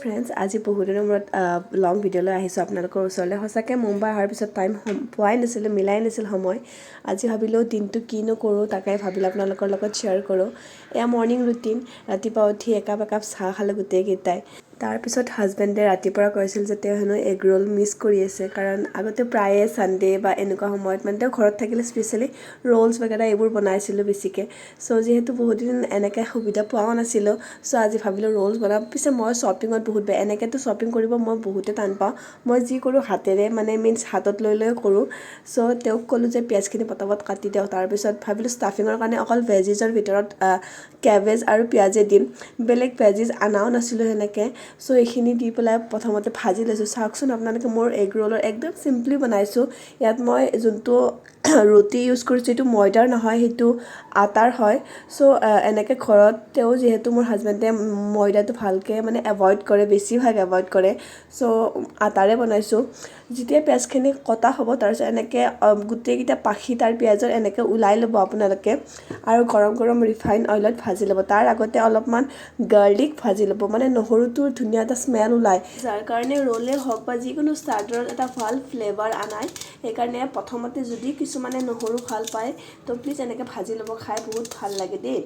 Friends, আজি বহুদিনৰ মূৰত লং ভিডিঅ'লৈ আহিছোঁ আপোনালোকৰ ওচৰলৈ। সঁচাকৈ মুম্বাই অহাৰ পিছত টাইম পোৱাই নাছিলোঁ, মিলাই নাছিল সময়। আজি ভাবিলোঁ দিনটো কিনো কৰোঁ তাকে ভাবিলোঁ আপোনালোকৰ লগত শ্বেয়াৰ কৰোঁ। এয়া মৰ্ণিং ৰুটিন। ৰাতিপুৱা উঠি একাপ চাহ খালোঁ গোটেইকেইটাই। তাৰপিছত হাজবেণ্ডে ৰাতিপুৱা কৈছিল যে তেওঁ হেনো এগ ৰোল মিছ কৰি আছে, কাৰণ আগতে প্ৰায়ে ছানডে বা এনেকুৱা সময়ত মানে তেওঁ ঘৰত থাকিলে স্পেচিয়েলি ৰোলছ বাগেৰা এইবোৰ বনাইছিলোঁ বেছিকৈ। ছ' যিহেতু বহুত দিন এনেকৈ সুবিধা পোৱাও নাছিলোঁ, ছ' আজি ভাবিলোঁ ৰোলছ বনাম। পিছে মই শ্বপিঙত বহুত বেয়া, এনেকৈতো শ্বপিং কৰিব মই বহুতে টান পাওঁ। মই যি কৰোঁ হাতেৰে মানে হাতত লৈ কৰোঁ। ছ' তেওঁক ক'লোঁ যে পিঁয়াজখিনি পটাপট কাটি দিয়ক। তাৰপিছত ভাবিলোঁ ষ্টাফিঙৰ কাৰণে অকল ভেজিছৰ ভিতৰত কেবেজ আৰু পিঁয়াজে দিম, বেলেগ ভেজিছ আনাও নাছিলোঁ সেনেকৈ। ছ' এইখিনি দি পেলাই প্ৰথমতে ভাজি লৈছোঁ। চাওকচোন আপোনালোকে মোৰ এগ ৰোলৰ একদম চিম্পলি বনাইছোঁ। ইয়াত মই যোনটো ৰুটি ইউজ কৰিছোঁ এইটো ময়দাৰ নহয়, সেইটো আটাৰ হয়। ছ' এনেকৈ ঘৰত তেওঁ যিহেতু মোৰ হাজবেণ্ডে ময়দাটো ভালকৈ মানে এভইড কৰে, বেছিভাগ এভইড কৰে। ছ' আটাৰে বনাইছোঁ। যেতিয়া পিঁয়াজখিনি কটা হ'ব তাৰপিছত এনেকৈ গোটেইকেইটা পাখি তাৰ পিঁয়াজৰ এনেকৈ ওলাই ল'ব আপোনালোকে, আৰু গৰম গৰম ৰিফাইন অইলত ভাজি ল'ব। তাৰ আগতে অলপমান গাৰ্লিক ভাজি ল'ব, মানে নহৰুটোৰ ধুনীয়া এটা স্মেল ওলায়, যাৰ কাৰণে ৰোলে হওক বা যিকোনো ষ্টাৰ্টাৰত এটা ভাল ফ্লেভাৰ আনায়। সেইকাৰণে প্ৰথমতে যদি কিছুমানে নহৰু ভাল পায় তো প্লিজ এনেকৈ ভাজি ল'ব, খাই বহুত ভাল লাগে দেই।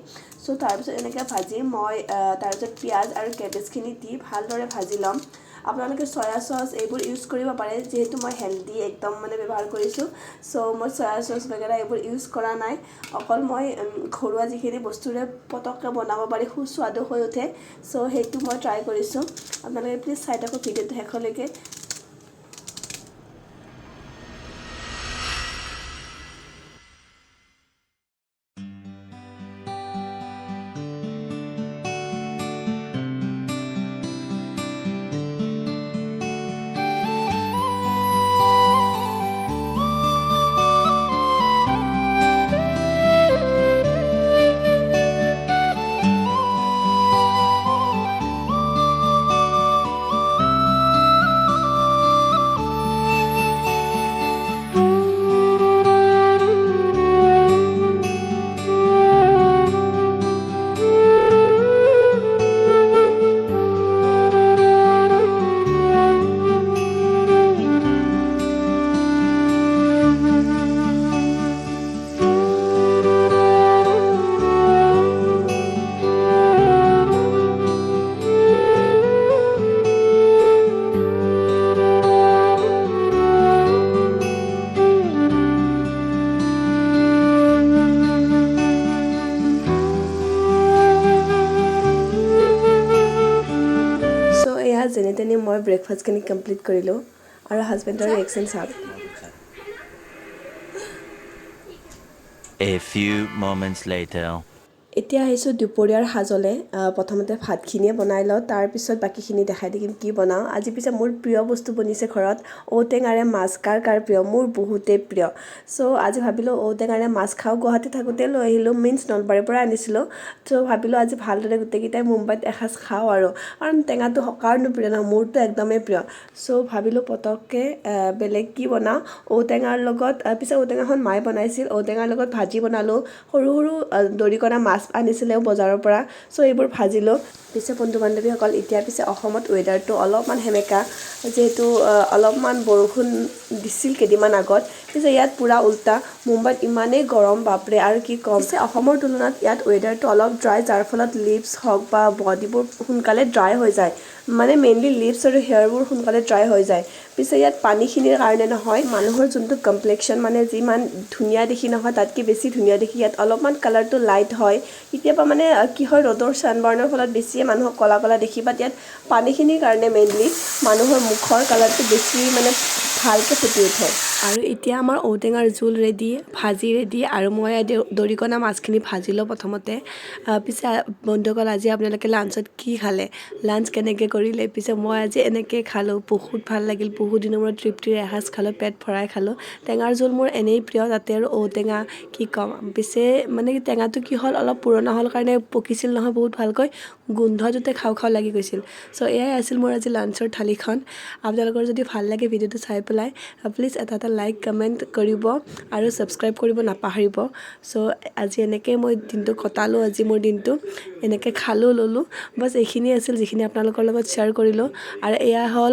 ছ' তাৰপিছত এনেকৈ ভাজি মই তাৰপিছত পিঁয়াজ আৰু কেবেজখিনি দি ভালদৰে ভাজি ল'ম। আপোনালোকে চয়া চচ এইবোৰ ইউজ কৰিব পাৰে, যিহেতু মই হেল্ডি একদম মানে ব্যৱহাৰ কৰিছোঁ। ছ' মই চয়া চচ বাগেৰা এইবোৰ ইউজ কৰা নাই, অকল মই ঘৰুৱা যিখিনি বস্তুৰে পটককৈ বনাব পাৰি সুস্বাদু হৈ উঠে, ছ' সেইটো মই ট্ৰাই কৰিছোঁ। আপোনালোকে প্লিজ চাই থাকক ভিডিঅ'টো শেষলৈকে। যেনে তেনে মই ব্ৰেকফাষ্টখিনি কমপ্লিট কৰিলোঁ, আৰু হাজবেণ্ডৰ ৰিয়েকশ্যন চাওক। A few moments later. এতিয়া আহিছোঁ দুপৰীয়াৰ সাজলৈ। প্ৰথমতে ভাতখিনিয়ে বনাই লওঁ, তাৰপিছত বাকীখিনি দেখাই দিম কি বনাওঁ। আজি পিছে মোৰ প্ৰিয় বস্তু বনিছে ঘৰত, ঔটেঙাৰে মাছ। কাৰ প্ৰিয়? মোৰ বহুতেই প্ৰিয়। ছ' আজি ভাবিলোঁ ঔটেঙাৰে মাছ খাওঁ। গুৱাহাটী থাকোঁতে লৈ আহিলোঁ, নলবাৰীৰ পৰা আনিছিলোঁ। ছ' ভাবিলোঁ আজি ভালদৰে গোটেইকেইটাই মুম্বাইত এসাঁজ খাওঁ আৰু, কাৰণ টেঙাটো কাৰণো প্ৰিয় নহয়, মোৰতো একদমেই প্ৰিয়। ছ' ভাবিলোঁ পটককৈ বেলেগ কি বনাওঁ। ঔটেঙাৰ লগত পিছে ঔটেঙাখন মায়ে বনাইছিল, ঔটেঙাৰ লগত ভাজি বনালোঁ। সৰু সৰু দৰিকণা মাছ আনিছিলে বজাৰৰ পৰা, ছ' এইবোৰ ভাজিলোঁ। পিছে বন্ধু বান্ধৱীসকল, এতিয়া পিছে অসমত ৱেডাৰটো অলপমান সেমেকা, যিহেতু অলপমান বৰষুণ দিছিল কেইদিনমান আগত। পিছে ইয়াত পূৰা উল্টা, মুম্বাইত ইমানেই গৰম বাপৰে, আৰু কি ক'ম। পিছে অসমৰ তুলনাত ইয়াত ৱেডাৰটো অলপ ড্ৰাই, যাৰ ফলত লিভছ হওক বা বডিবোৰ সোনকালে ড্ৰাই হৈ যায়, মানে মেইনলি লিভছ আৰু হেয়াৰবোৰ সোনকালে ড্ৰাই হৈ যায়। পিছে ইয়াত পানীখিনিৰ কাৰণে নহয়, মানুহৰ যোনটো কমপ্লেক্সন মানে যিমান ধুনীয়া দেখি নহয় তাতকৈ বেছি ধুনীয়া দেখি। ইয়াত অলপমান কালাৰটো লাইট হয়, কেতিয়াবা মানে কি হয় ৰ'দৰ ছানবাৰ্ণৰ ফলত বেছিয়ে মানুহক ক'লা ক'লা দেখি, বাট ইয়াত পানীখিনিৰ কাৰণে মেইনলি মানুহৰ মুখৰ কালাৰটো বেছি মানে ভালকৈ ফুটি উঠে। আৰু এতিয়া আমাৰ ঔটেঙাৰ জোল ৰেডি, ভাজি ৰেডি, আৰু মই দৰিকণা মাছখিনি ভাজি লওঁ প্ৰথমতে। পিছে বন্ধুসকল, আজি আপোনালোকে লাঞ্চত কি খালে, লাঞ্চ কেনেকৈ কৰিলে? পিছে মই আজি এনেকৈ খালোঁ, বহুত ভাল লাগিল। বহুত দিনৰ মূৰত তৃপ্তিৰে এসাঁজ খালোঁ, পেট ভৰাই খালোঁ। টেঙাৰ জোল মোৰ এনেই প্ৰিয়, তাতে আৰু ঔটেঙা কি ক'ম। পিছে মানে টেঙাটো কি হ'ল, অলপ পুৰণা হ'ল কাৰণে পকিছিল নহয় বহুত ভালকৈ, গোন্ধটোতে খাওঁ খাওঁ লাগি গৈছিল। ছ' এয়াই আছিল মোৰ আজি লাঞ্চৰ থালিখন। আপোনালোকৰ যদি ভাল লাগে ভিডিঅ'টো চাই পেলাই প্লিজ এটা লাইক কমেণ্ট কৰিব আৰু ছাবস্ক্ৰাইব কৰিব নাপাহৰিব চ' আজি এনেকৈ মই দিনটো কটালোঁ আজি মোৰ দিনটো এনেকৈ খালোঁ ল'লোঁ বাছ এইখিনি আছিল যিখিনি আপোনালোকৰ লগত শ্বেয়াৰ কৰিলোঁ আৰু এয়া হ'ল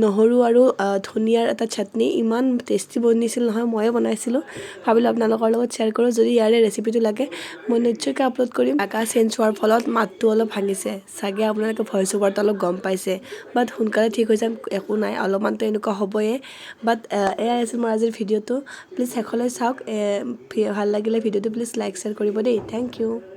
নহৰু আৰু ধনিয়াৰ এটা চাটনি ইমান টেষ্টি বনিছিল নহয় ময়ে বনাইছিলোঁ ভাবিলোঁ আপোনালোকৰ লগত শ্বেয়াৰ কৰোঁ যদি ইয়াৰে ৰেচিপিটো লাগে মই নিশ্চয়কৈ আপলোড কৰিম জাগা চেঞ্জ হোৱাৰ ফলত মাতটো অলপ ভাঙিছে চাগে আপোনালোকে ভইচ অভাৰটো অলপ গম পাইছে বাট সোনকালে ঠিক হৈ যাম একো নাই অলপমানতো এনেকুৱা হ'বয়ে বাট এয়াই আছিল মোৰ আজিৰ ভিডিঅ'টো প্লিজ শেষলৈ চাওক ভাল লাগিলে ভিডিঅ'টো প্লিজ লাইক শ্বেয়াৰ কৰিব দেই থেংক ইউ